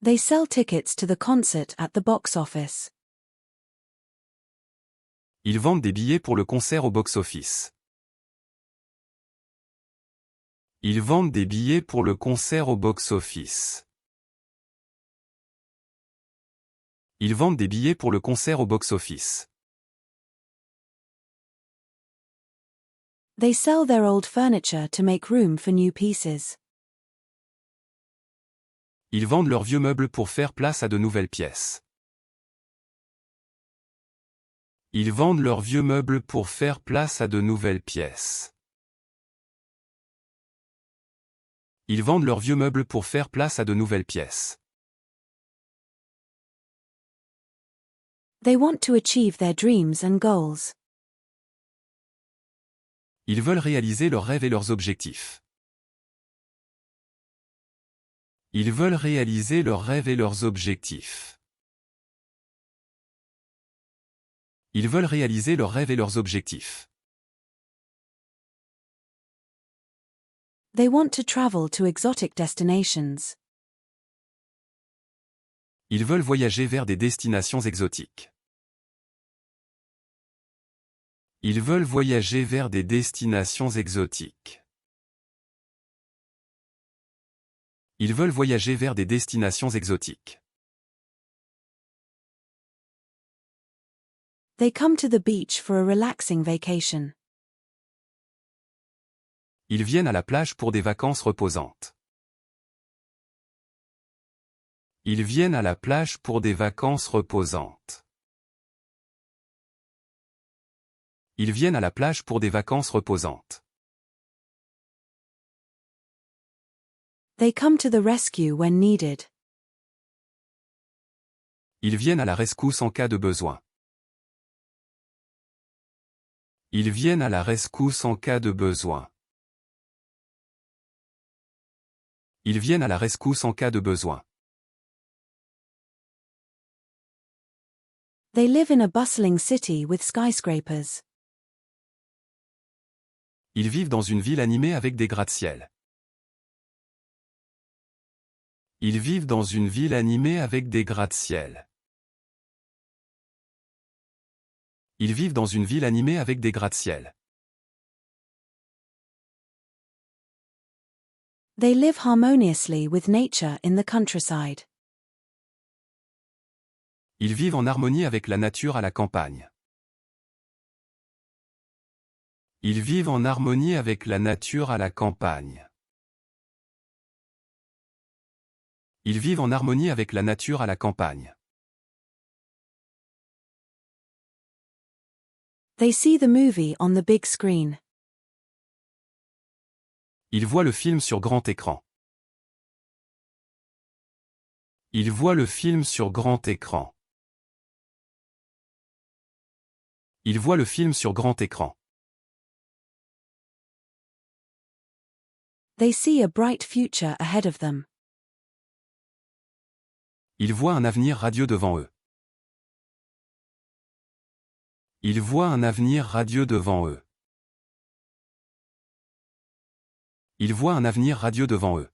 They sell tickets to the concert at the box office. Ils vendent des billets pour le concert au box-office. Ils vendent des billets pour le concert au box-office. Ils vendent des billets pour le concert au box-office. They sell their old furniture to make room for new pieces. Ils vendent leurs vieux meubles pour faire place à de nouvelles pièces. Ils vendent leurs vieux meubles pour faire place à de nouvelles pièces. Ils vendent leurs vieux meubles pour faire place à de nouvelles pièces. They want to achieve their dreams and goals. Ils veulent réaliser leurs rêves et leurs objectifs. Ils veulent réaliser leurs rêves et leurs objectifs. Ils veulent réaliser leurs rêves et leurs objectifs. They want to travel to exotic destinations. Ils veulent voyager vers des destinations exotiques. Ils veulent voyager vers des destinations exotiques. Ils veulent voyager vers des destinations exotiques. They come to the beach for a relaxing vacation. Ils viennent à la plage pour des vacances reposantes. Ils viennent à la plage pour des vacances reposantes. Ils viennent à la plage pour des vacances reposantes. They come to the rescue when needed. Ils viennent à la rescousse en cas de besoin. Ils viennent à la rescousse en cas de besoin. Ils viennent à la rescousse en cas de besoin. They live in a bustling city with skyscrapers. Ils vivent dans une ville animée avec des gratte-ciel. Ils vivent dans une ville animée avec des gratte-ciel. Ils vivent dans une ville animée avec des gratte-ciel. They live harmoniously with nature in the countryside. Ils vivent en harmonie avec la nature à la campagne. Ils vivent en harmonie avec la nature à la campagne. Ils vivent en harmonie avec la nature à la campagne. They see the movie on the big screen. Ils voient le film sur grand écran. Ils voient le film sur grand écran. Ils voient le film sur grand écran. They see a bright future ahead of them. Ils voient un avenir radieux devant eux. Ils voient un avenir radieux devant eux. Ils voient un avenir radieux devant eux.